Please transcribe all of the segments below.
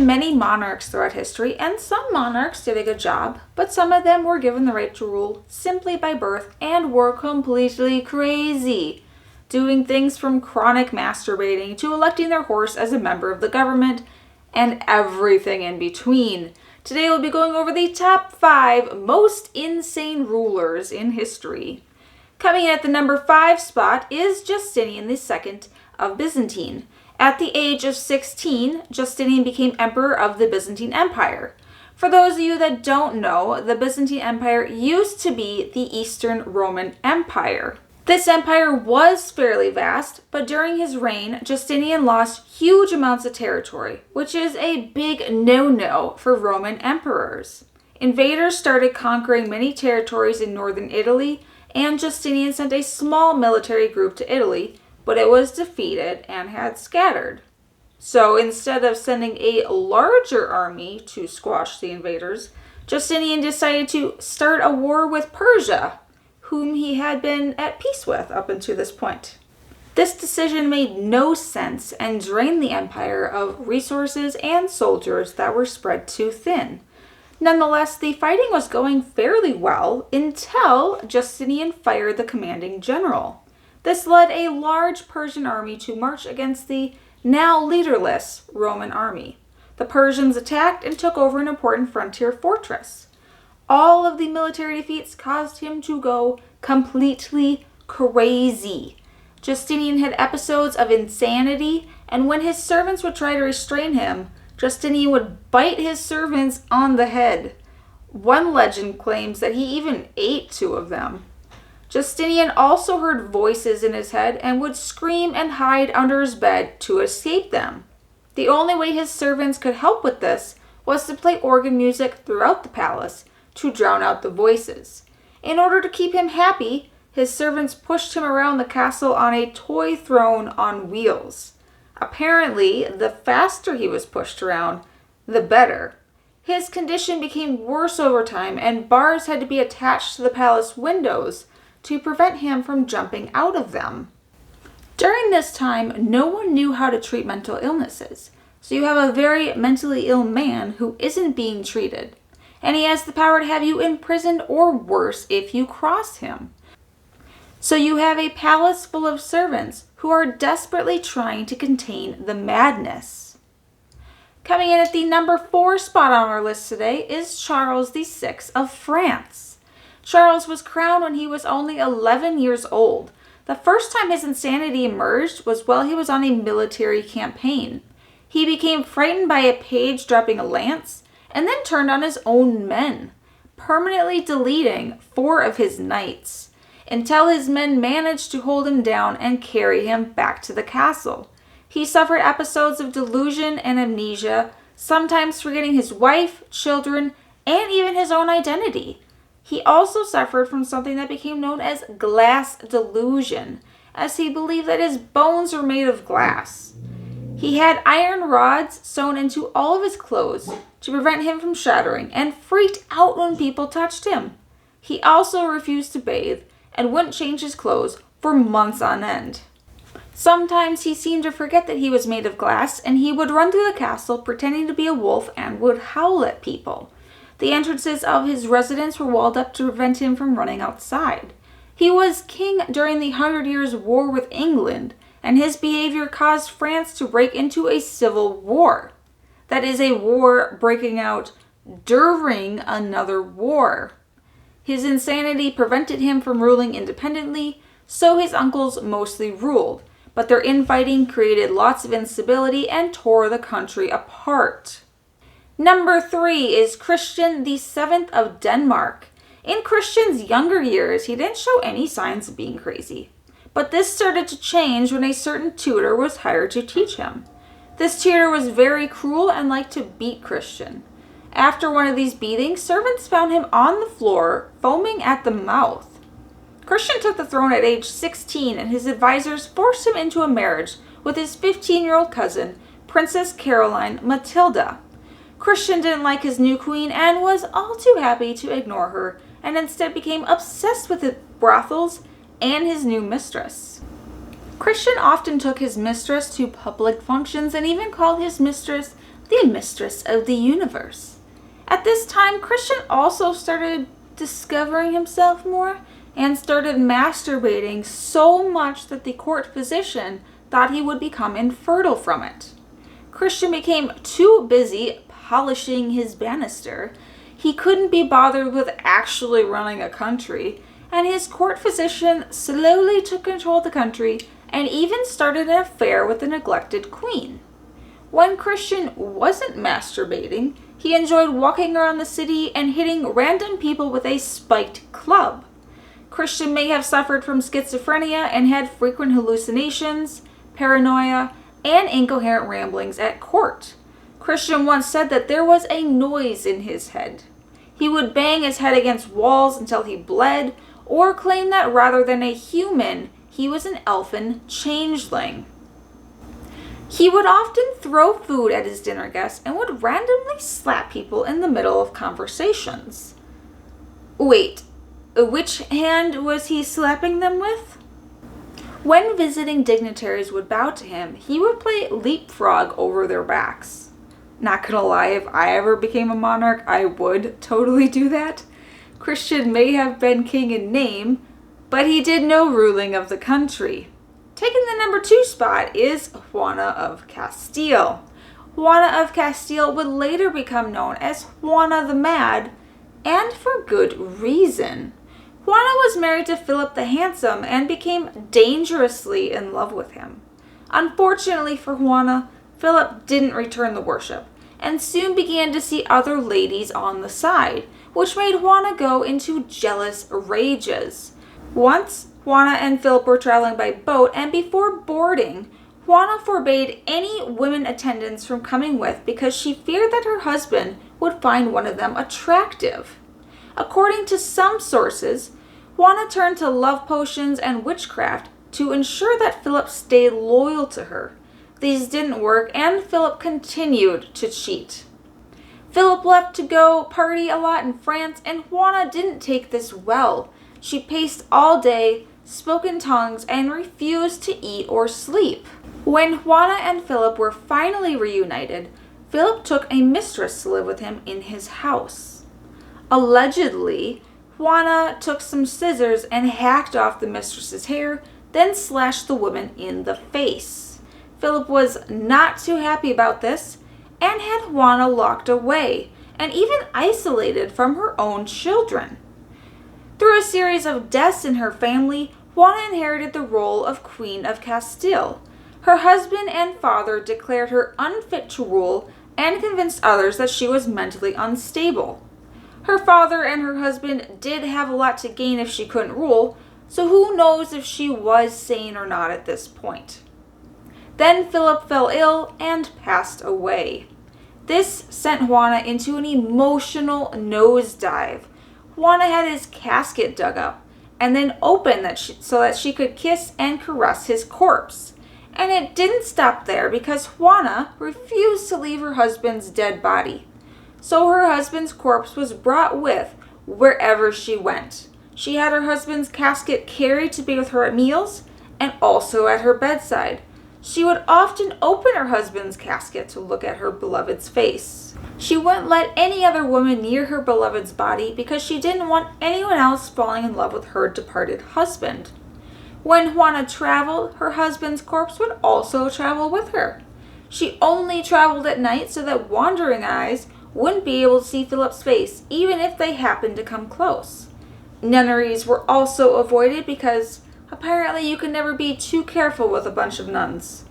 been many monarchs throughout history, and some monarchs did a good job, but some of them were given the right to rule simply by birth and were completely crazy, doing things from chronic masturbating to electing their horse as a member of the government, and everything in between. Today we'll be going over the top 5 most insane rulers in history. Coming in at the number 5 spot is Justinian II of Byzantine. At the age of 16, Justinian became emperor of the Byzantine Empire. For those of you that don't know, the Byzantine Empire used to be the Eastern Roman Empire. This empire was fairly vast, but during his reign, Justinian lost huge amounts of territory, which is a big no-no for Roman emperors. Invaders started conquering many territories in northern Italy, and Justinian sent a small military group to Italy, but it was defeated and had scattered. So instead of sending a larger army to squash the invaders, Justinian decided to start a war with Persia, whom he had been at peace with up until this point. This decision made no sense and drained the empire of resources and soldiers that were spread too thin. Nonetheless, the fighting was going fairly well until Justinian fired the commanding general. This led a large Persian army to march against the now leaderless Roman army. The Persians attacked and took over an important frontier fortress. All of the military defeats caused him to go completely crazy. Justinian had episodes of insanity, and when his servants would try to restrain him, Justinian would bite his servants on the head. One legend claims that he even ate 2 of them. Justinian also heard voices in his head and would scream and hide under his bed to escape them. The only way his servants could help with this was to play organ music throughout the palace to drown out the voices. In order to keep him happy, his servants pushed him around the castle on a toy throne on wheels. Apparently, the faster he was pushed around, the better. His condition became worse over time, and bars had to be attached to the palace windows to prevent him from jumping out of them. During this time, no one knew how to treat mental illnesses, so you have a very mentally ill man who isn't being treated, and he has the power to have you imprisoned or worse if you cross him. So you have a palace full of servants who are desperately trying to contain the madness. Coming in at the number 4 spot on our list today is Charles VI of France. Charles was crowned when he was only 11 years old. The first time his insanity emerged was while he was on a military campaign. He became frightened by a page dropping a lance and then turned on his own men, permanently deleting 4 of his knights, until his men managed to hold him down and carry him back to the castle. He suffered episodes of delusion and amnesia, sometimes forgetting his wife, children, and even his own identity. He also suffered from something that became known as glass delusion, as he believed that his bones were made of glass. He had iron rods sewn into all of his clothes to prevent him from shattering, and freaked out when people touched him. He also refused to bathe and wouldn't change his clothes for months on end. Sometimes he seemed to forget that he was made of glass, and he would run through the castle pretending to be a wolf and would howl at people. The entrances of his residence were walled up to prevent him from running outside. He was king during the 100 Years' War with England, and his behavior caused France to break into a civil war. That is a war breaking out during another war. His insanity prevented him from ruling independently, so his uncles mostly ruled, but their infighting created lots of instability and tore the country apart. Number 3 is Christian VII of Denmark. In Christian's younger years, he didn't show any signs of being crazy. But this started to change when a certain tutor was hired to teach him. This tutor was very cruel and liked to beat Christian. After one of these beatings, servants found him on the floor, foaming at the mouth. Christian took the throne at age 16, and his advisors forced him into a marriage with his 15-year-old cousin, Princess Caroline Matilda. Christian didn't like his new queen and was all too happy to ignore her, and instead became obsessed with the brothels and his new mistress. Christian often took his mistress to public functions and even called his mistress the mistress of the universe. At this time, Christian also started discovering himself more and started masturbating so much that the court physician thought he would become infertile from it. Christian became too busy polishing his banister. He couldn't be bothered with actually running a country, and his court physician slowly took control of the country and even started an affair with the neglected queen. When Christian wasn't masturbating, he enjoyed walking around the city and hitting random people with a spiked club. Christian may have suffered from schizophrenia and had frequent hallucinations, paranoia, and incoherent ramblings at court. Christian once said that there was a noise in his head. He would bang his head against walls until he bled, or claim that rather than a human, he was an elfin changeling. He would often throw food at his dinner guests and would randomly slap people in the middle of conversations. Wait, which hand was he slapping them with? When visiting dignitaries would bow to him, he would play leapfrog over their backs. Not gonna lie, if I ever became a monarch, I would totally do that. Christian may have been king in name, but he did no ruling of the country. Taking the number 2 spot is Juana of Castile. Juana of Castile would later become known as Juana the Mad, and for good reason. Juana was married to Philip the Handsome and became dangerously in love with him. Unfortunately for Juana, Philip didn't return the worship, and soon began to see other ladies on the side, which made Juana go into jealous rages. Once, Juana and Philip were traveling by boat, and before boarding, Juana forbade any women attendants from coming with because she feared that her husband would find one of them attractive. According to some sources, Juana turned to love potions and witchcraft to ensure that Philip stayed loyal to her. These didn't work, and Philip continued to cheat. Philip left to go party a lot in France, and Juana didn't take this well. She paced all day, spoke in tongues, and refused to eat or sleep. When Juana and Philip were finally reunited, Philip took a mistress to live with him in his house. Allegedly, Juana took some scissors and hacked off the mistress's hair, then slashed the woman in the face. Philip was not too happy about this and had Juana locked away and even isolated from her own children. Through a series of deaths in her family, Juana inherited the role of Queen of Castile. Her husband and father declared her unfit to rule and convinced others that she was mentally unstable. Her father and her husband did have a lot to gain if she couldn't rule, so who knows if she was sane or not at this point. Then Philip fell ill and passed away. This sent Juana into an emotional nosedive. Juana had his casket dug up and then opened so that she could kiss and caress his corpse. And it didn't stop there because Juana refused to leave her husband's dead body. So her husband's corpse was brought with wherever she went. She had her husband's casket carried to be with her at meals and also at her bedside. She would often open her husband's casket to look at her beloved's face. She wouldn't let any other woman near her beloved's body because she didn't want anyone else falling in love with her departed husband. When Juana traveled, her husband's corpse would also travel with her. She only traveled at night so that wandering eyes wouldn't be able to see Philip's face, even if they happened to come close. Nunneries were also avoided because apparently you can never be too careful with a bunch of nuns.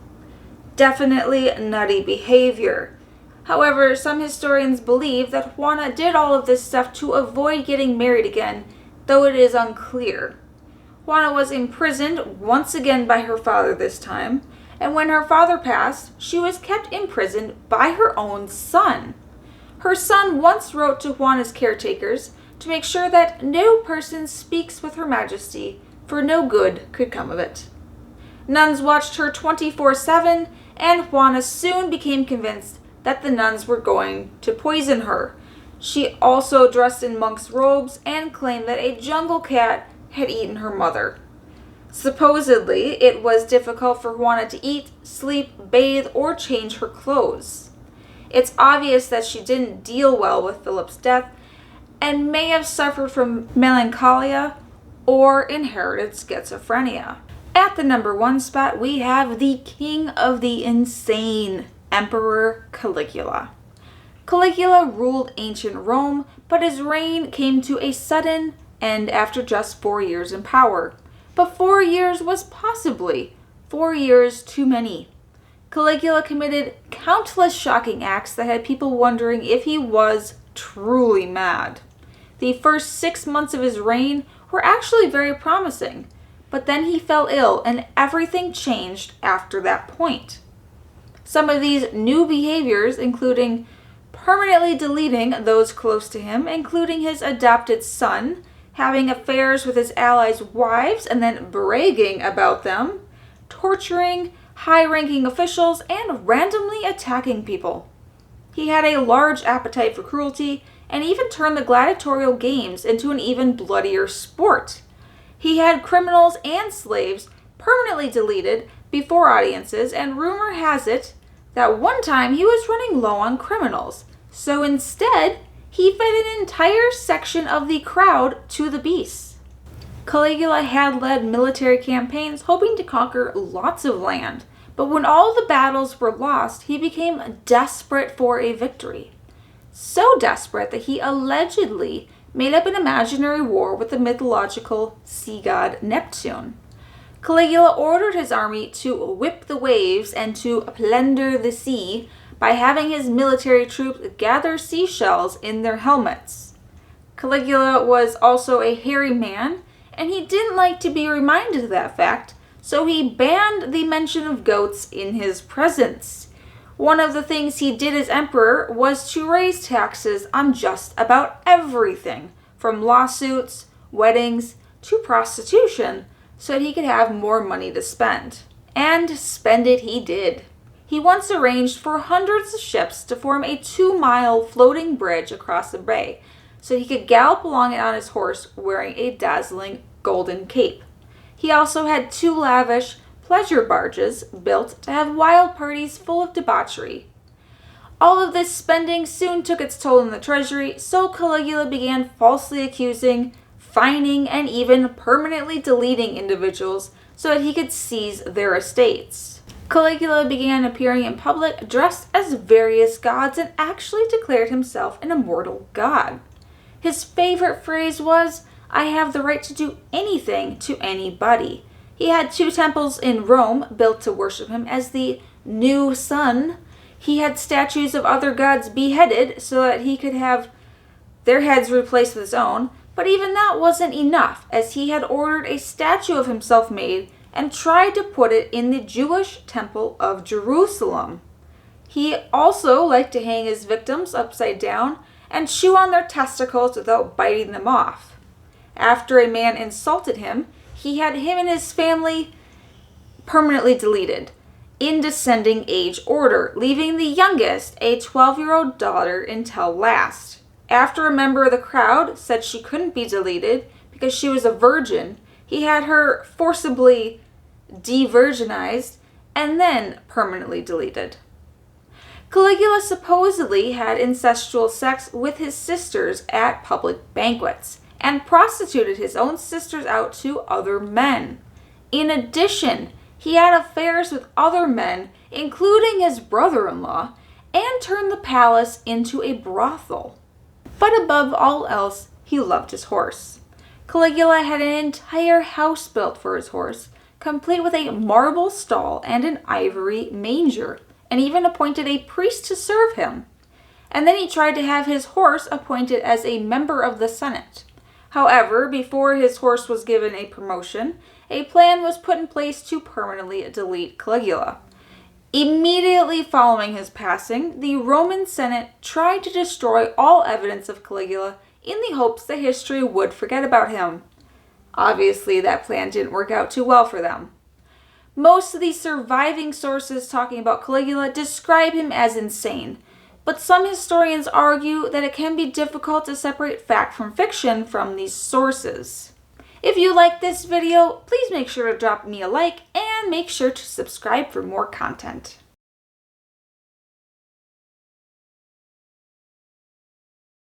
Definitely nutty behavior. However, some historians believe that Juana did all of this stuff to avoid getting married again, though it is unclear. Juana was imprisoned once again by her father this time, and when her father passed, she was kept imprisoned by her own son. Her son once wrote to Juana's caretakers to make sure that no person speaks with Her Majesty, for no good could come of it. Nuns watched her 24/7, and Juana soon became convinced that the nuns were going to poison her. She also dressed in monk's robes and claimed that a jungle cat had eaten her mother. Supposedly, it was difficult for Juana to eat, sleep, bathe, or change her clothes. It's obvious that she didn't deal well with Philip's death and may have suffered from melancholia or inherited schizophrenia. At the number 1 spot, we have the king of the insane, Emperor Caligula. Caligula ruled ancient Rome, but his reign came to a sudden end after just 4 years in power. But 4 years was possibly 4 years too many. Caligula committed countless shocking acts that had people wondering if he was truly mad. The first 6 months of his reign were actually very promising, but then he fell ill and everything changed after that point. Some of these new behaviors, including permanently deleting those close to him, including his adopted son, having affairs with his allies' wives and then bragging about them, torturing high-ranking officials, and randomly attacking people. He had a large appetite for cruelty and even turned the gladiatorial games into an even bloodier sport. He had criminals and slaves permanently deleted before audiences, and rumor has it that one time he was running low on criminals, so instead he fed an entire section of the crowd to the beasts. Caligula had led military campaigns hoping to conquer lots of land, but when all the battles were lost, he became desperate for a victory. So desperate that he allegedly made up an imaginary war with the mythological sea god Neptune. Caligula ordered his army to whip the waves and to plunder the sea by having his military troops gather seashells in their helmets. Caligula was also a hairy man, and he didn't like to be reminded of that fact, so he banned the mention of goats in his presence. One of the things he did as emperor was to raise taxes on just about everything, from lawsuits, weddings, to prostitution, so that he could have more money to spend. And spend it he did. He once arranged for hundreds of ships to form a 2-mile floating bridge across the bay, so he could gallop along it on his horse wearing a dazzling golden cape. He also had 2 lavish pleasure barges built to have wild parties full of debauchery. All of this spending soon took its toll in the treasury, so Caligula began falsely accusing, fining, and even permanently deleting individuals so that he could seize their estates. Caligula began appearing in public dressed as various gods and actually declared himself an immortal god. His favorite phrase was, "I have the right to do anything to anybody." He had 2 temples in Rome built to worship him as the new sun. He had statues of other gods beheaded so that he could have their heads replaced with his own, but even that wasn't enough, as he had ordered a statue of himself made and tried to put it in the Jewish temple of Jerusalem. He also liked to hang his victims upside down and chew on their testicles without biting them off. After a man insulted him, he had him and his family permanently deleted in descending age order, leaving the youngest, a 12-year-old daughter, until last. After a member of the crowd said she couldn't be deleted because she was a virgin, he had her forcibly de-virginized and then permanently deleted. Caligula supposedly had incestual sex with his sisters at public banquets and prostituted his own sisters out to other men. In addition, he had affairs with other men, including his brother-in-law, and turned the palace into a brothel. But above all else, he loved his horse. Caligula had an entire house built for his horse, complete with a marble stall and an ivory manger, and even appointed a priest to serve him. And then he tried to have his horse appointed as a member of the Senate. However, before his horse was given a promotion, a plan was put in place to permanently delete Caligula. Immediately following his passing, the Roman Senate tried to destroy all evidence of Caligula in the hopes that history would forget about him. Obviously, that plan didn't work out too well for them. Most of the surviving sources talking about Caligula describe him as insane, but some historians argue that it can be difficult to separate fact from fiction from these sources. If you like this video, please make sure to drop me a like and make sure to subscribe for more content.